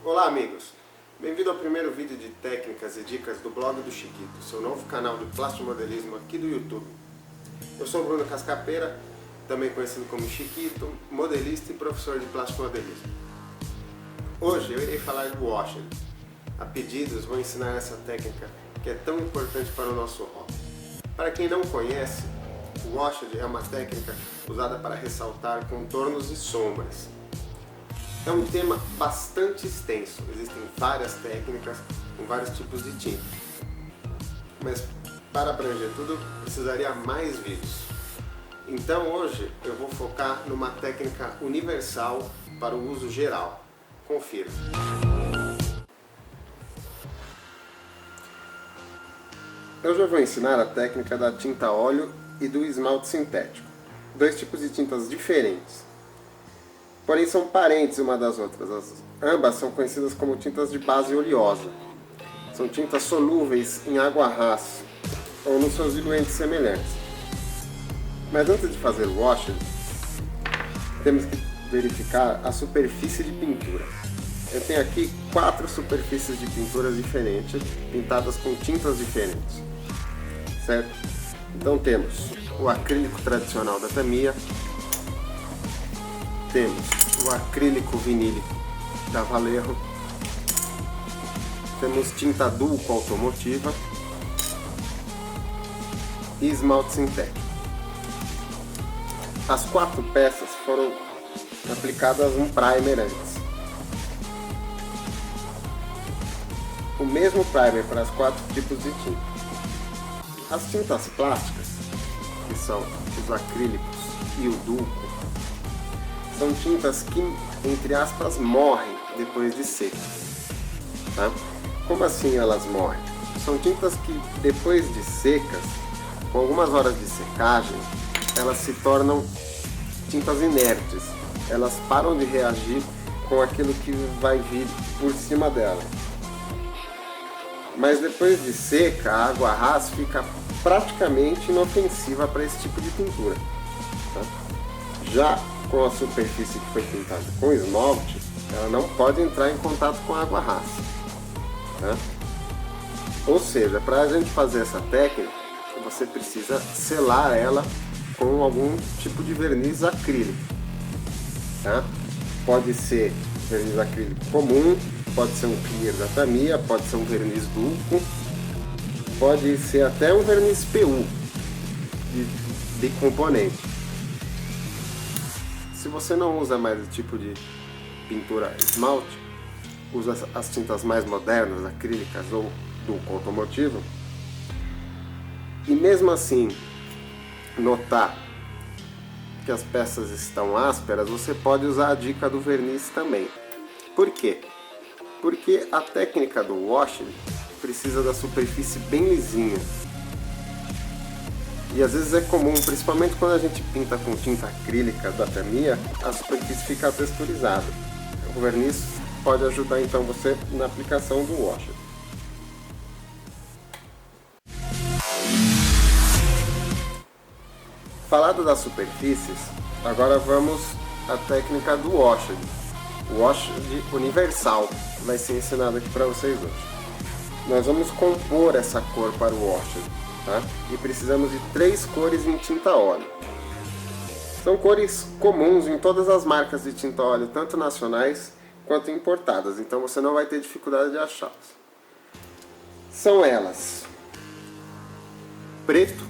Olá amigos, bem-vindo ao primeiro vídeo de técnicas e dicas do blog do Chiquito, seu novo canal de plastimodelismo aqui do YouTube. Eu sou Bruno Cascapeira, também conhecido como Chiquito, modelista e professor de plastimodelismo. Hoje eu irei falar do washed. A pedidos vou ensinar essa técnica que é tão importante para o nosso hobby. Para quem não conhece, o washed é uma técnica usada para ressaltar contornos e sombras. É um tema bastante extenso, existem várias técnicas com vários tipos de tinta. Mas para abranger tudo, precisaria mais vídeos. Então hoje eu vou focar numa técnica universal para o uso geral. Confira. Eu já vou ensinar a técnica da tinta a óleo e do esmalte sintético. Dois tipos de tintas diferentes. Porém são parentes uma das outras. Ambas são conhecidas como tintas de base oleosa. São tintas solúveis em água rasa ou nos seus diluentes semelhantes. Mas antes de fazer o washed, temos que verificar a superfície de pintura. Eu tenho aqui 4 superfícies de pinturas diferentes, pintadas com tintas diferentes. Certo? Então temos o acrílico tradicional da Tamiya, temos o acrílico vinílico da Vallejo, temos tinta Dulco automotiva e esmalte sintético. As 4 peças foram aplicadas um primer antes. O mesmo primer para os 4 tipos de tinta. As tintas plásticas, que são os acrílicos e o Dulco, são tintas que, entre aspas, morrem depois de secas. Tá? Como assim elas morrem? São tintas que, depois de secas, com algumas horas de secagem, elas se tornam tintas inertes. Elas param de reagir com aquilo que vai vir por cima dela. Mas depois de seca, a água rasa fica praticamente inofensiva para esse tipo de pintura. Tá? Já com a superfície que foi pintada com esmalte, ela não pode entrar em contato com a água rasa. Tá? Ou seja, para a gente fazer essa técnica, você precisa selar ela com algum tipo de verniz acrílico. Tá? Pode ser verniz acrílico comum, pode ser um clear da Tamiya, pode ser um verniz Dulco, pode ser até um verniz PU de componente. Se você não usa mais o tipo de pintura esmalte, usa as tintas mais modernas, acrílicas ou Dulco automotivo, e mesmo assim notar que as peças estão ásperas, você pode usar a dica do verniz também. Por quê? Porque a técnica do washed precisa da superfície bem lisinha. E às vezes é comum, principalmente quando a gente pinta com tinta acrílica da Tamiya, a superfície fica texturizada. O verniz pode ajudar então você na aplicação do washed. Falado das superfícies, agora vamos à técnica do washed. O washed universal vai ser ensinado aqui para vocês hoje. Nós vamos compor essa cor para o washed. Tá? E precisamos de 3 cores em tinta óleo. São cores comuns em todas as marcas de tinta óleo, tanto nacionais quanto importadas, então você não vai ter dificuldade de achá-las. São elas: preto,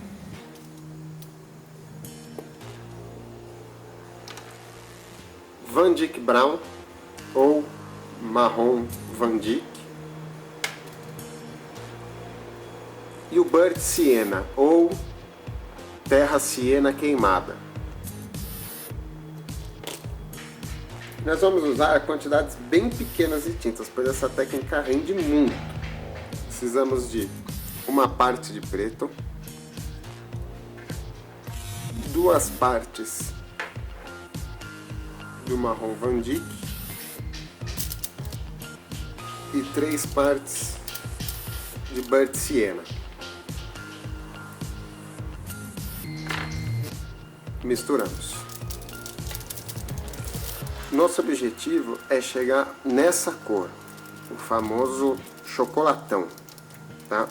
Van Dyck Brown ou marrom Van Dyck, e o Burnt Sienna, ou terra siena queimada. Nós vamos usar quantidades bem pequenas de tintas, pois essa técnica rende muito. Precisamos de uma parte de preto, 2 partes do marrom Van Dyck e 3 partes de Burnt Sienna. Misturamos. Nosso objetivo é chegar nessa cor. o famoso chocolatão, tá?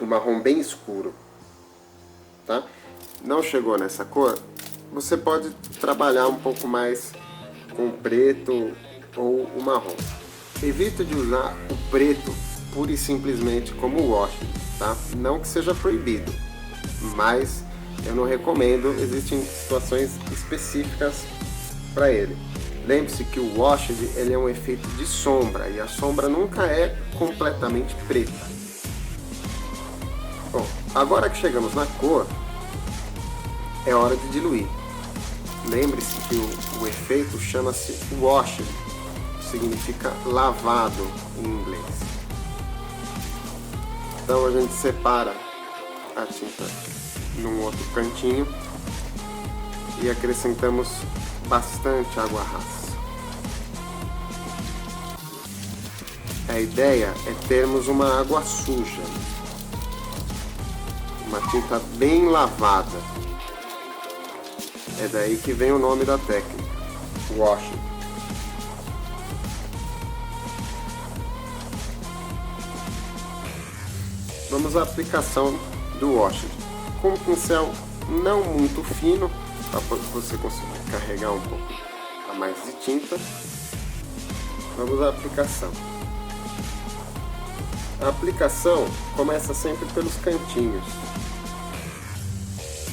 Um marrom bem escuro, tá? Não chegou nessa cor, você pode trabalhar um pouco mais com o preto ou o marrom. Evite de usar o preto pura e simplesmente como wash, tá? Não que seja proibido, mas eu não recomendo, existem situações específicas para ele. Lembre-se que o washed ele é um efeito de sombra e a sombra nunca é completamente preta. Bom, agora que chegamos na cor, é hora de diluir. Lembre-se que o efeito chama-se washed, significa lavado em inglês. Então a gente separa a tinta num outro cantinho e acrescentamos bastante água rasa. A ideia é termos uma água suja, uma tinta bem lavada. É daí que vem o nome da técnica, washing. Vamos à aplicação do washing. Com um pincel não muito fino, para você conseguir carregar um pouco a mais de tinta. Vamos à aplicação. A aplicação começa sempre pelos cantinhos.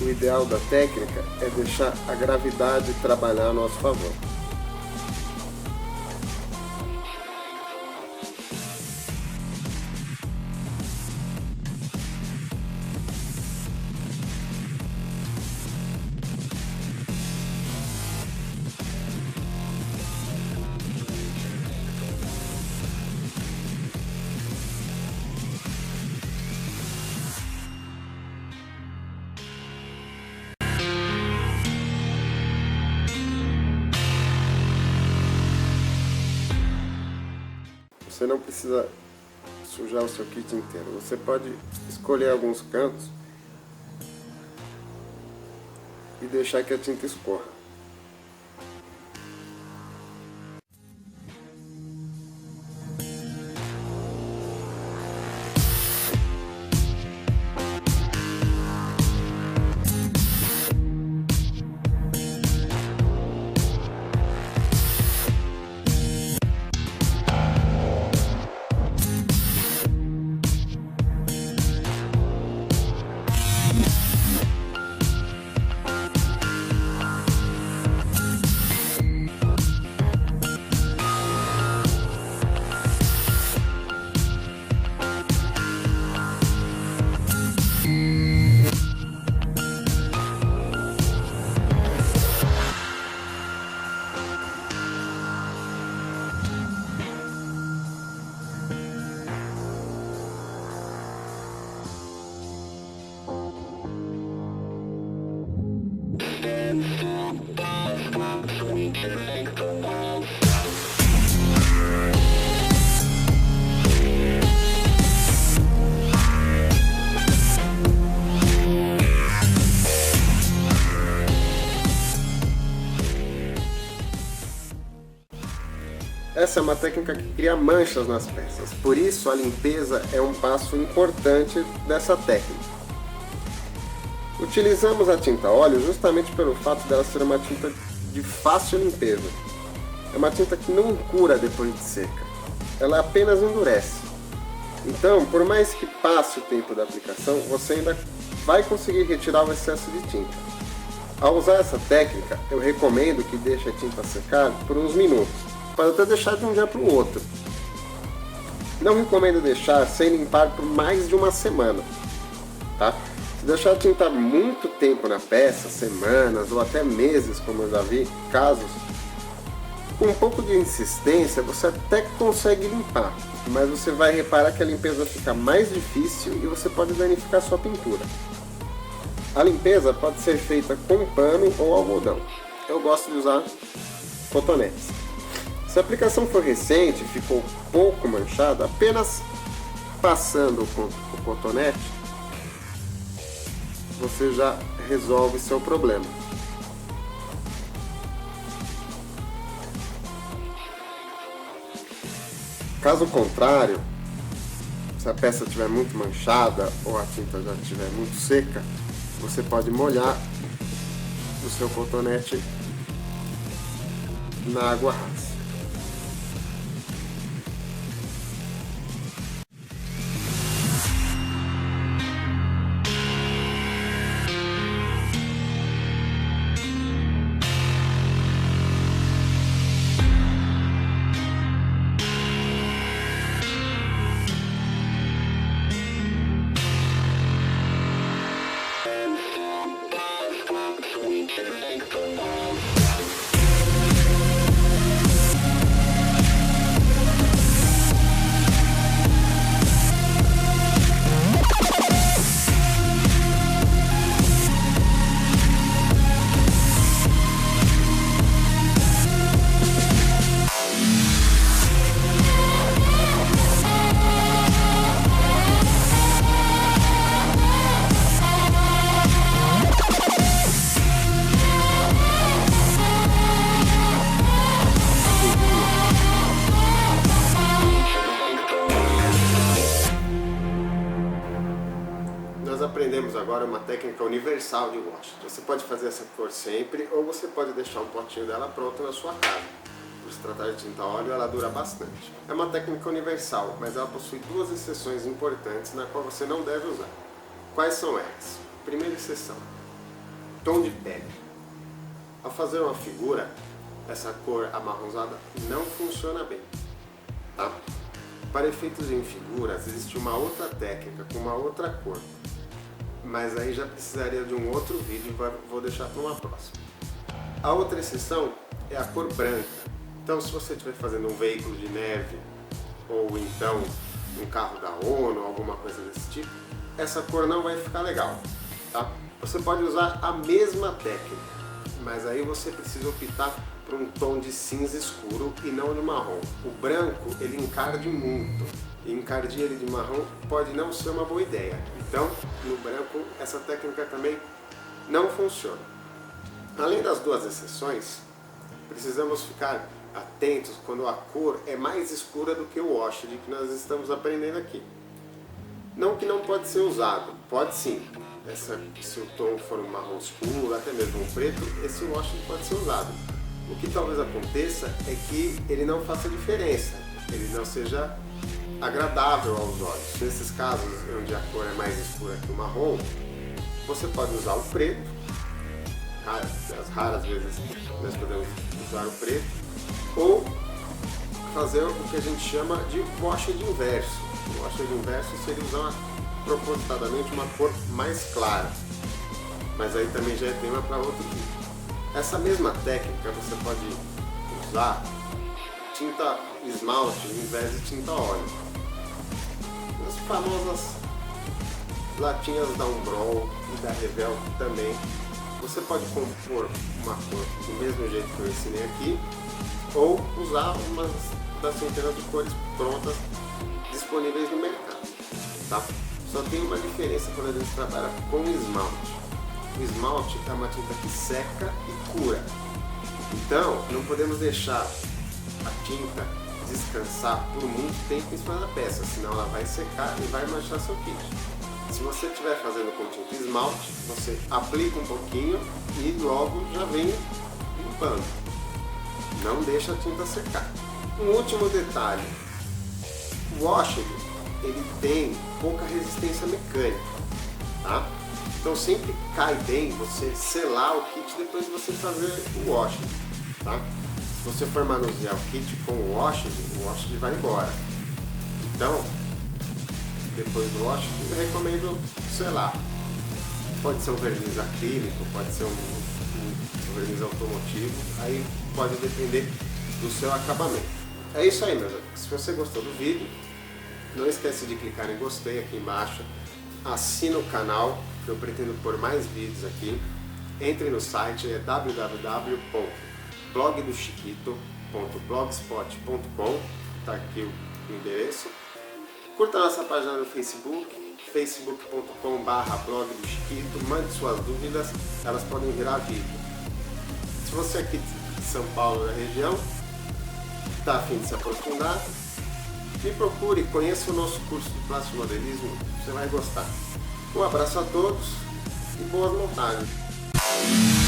O ideal da técnica é deixar a gravidade trabalhar a nosso favor. Você não precisa sujar o seu kit inteiro. Você pode escolher alguns cantos e deixar que a tinta escorra. Essa é uma técnica que cria manchas nas peças, por isso a limpeza é um passo importante dessa técnica. Utilizamos a tinta óleo justamente pelo fato dela ser uma tinta de fácil limpeza. É uma tinta que não cura depois de seca, ela apenas endurece. Então, por mais que passe o tempo da aplicação, você ainda vai conseguir retirar o excesso de tinta. Ao usar essa técnica, eu recomendo que deixe a tinta secar por uns minutos. Pode até deixar de um dia para o outro. Não recomendo deixar sem limpar por mais de uma semana, tá? Se deixar a tinta muito tempo na peça, semanas ou até meses, como eu já vi casos, com um pouco de insistência você até consegue limpar, mas você vai reparar que a limpeza fica mais difícil e você pode danificar sua pintura. A limpeza pode ser feita com pano ou algodão. Eu gosto de usar cotonetes. Se a aplicação for recente e ficou pouco manchada, apenas passando com o cotonete, você já resolve seu problema. Caso contrário, se a peça estiver muito manchada ou a tinta já estiver muito seca, você pode molhar o seu cotonete na água rasa. Nós aprendemos agora uma técnica universal de wash. Você pode fazer essa cor sempre, ou você pode deixar um potinho dela pronto na sua casa. Por se tratar de tinta óleo, ela dura bastante. É uma técnica universal, mas ela possui duas exceções importantes na qual você não deve usar. Quais são elas? Primeira exceção: tom de pele. Ao fazer uma figura, essa cor amarronzada não funciona bem, tá? Para efeitos em figuras, existe uma outra técnica com uma outra cor, mas aí já precisaria de um outro vídeo, vou deixar para uma próxima. A outra exceção é a cor branca. Então, se você estiver fazendo um veículo de neve, ou então um carro da ONU, alguma coisa desse tipo, essa cor não vai ficar legal, tá? Você pode usar a mesma técnica, mas aí você precisa optar por um tom de cinza escuro e não de marrom. O branco, ele encarde muito, e encardir ele de marrom pode não ser uma boa ideia. Então, no branco, essa técnica também não funciona. Além das duas exceções, precisamos ficar atentos quando a cor é mais escura do que o wash que nós estamos aprendendo aqui. Não que não pode ser usado, pode sim. Se o tom for um marrom escuro, até mesmo um preto, esse wash pode ser usado. O que talvez aconteça é que ele não faça diferença, ele não seja agradável aos olhos. Nesses casos onde a cor é mais escura que o marrom, você pode usar o preto, as raras vezes nós podemos usar o preto, ou fazer o que a gente chama de wash de inverso. O wash de inverso seria usar propositadamente uma cor mais clara, mas aí também já é tema para outro vídeo. Essa mesma técnica você pode usar tinta esmalte em vez de tinta óleo. As famosas latinhas da Umbrol e da Revel também. Você pode compor uma cor do mesmo jeito que eu ensinei aqui, ou usar umas das centenas de cores prontas disponíveis no mercado, tá? Só tem uma diferença quando a gente trabalha com esmalte. O esmalte é uma tinta que seca e cura. Então, não podemos deixar a tinta descansar por muito tempo em cima da peça, senão ela vai secar e vai manchar seu kit. Se você estiver fazendo com tinta esmalte, você aplica um pouquinho e logo já vem limpando. Não deixa a tinta secar. Um último detalhe: o wash ele tem pouca resistência mecânica, tá? Então sempre cai bem você selar o kit depois de você fazer o wash, tá? Se você for manusear o kit com o wash vai embora. Então, depois do wash, eu recomendo selar. Pode ser um verniz acrílico, pode ser um verniz automotivo, aí pode depender do seu acabamento. É isso aí, meus amigos. Se você gostou do vídeo, não esquece de clicar em gostei aqui embaixo, assina o canal, que eu pretendo pôr mais vídeos aqui. Entre no site, é www.blogdochiquito.blogspot.com, tá aqui o endereço. Curta nossa página no Facebook, facebook.com/blogdochiquito, mande suas dúvidas, elas podem virar vídeo. Se você é aqui de São Paulo, da região, está a fim de se aprofundar, Me procure, conheça o nosso curso de plasmodelismo, você vai gostar. Um abraço a todos e boas montagens!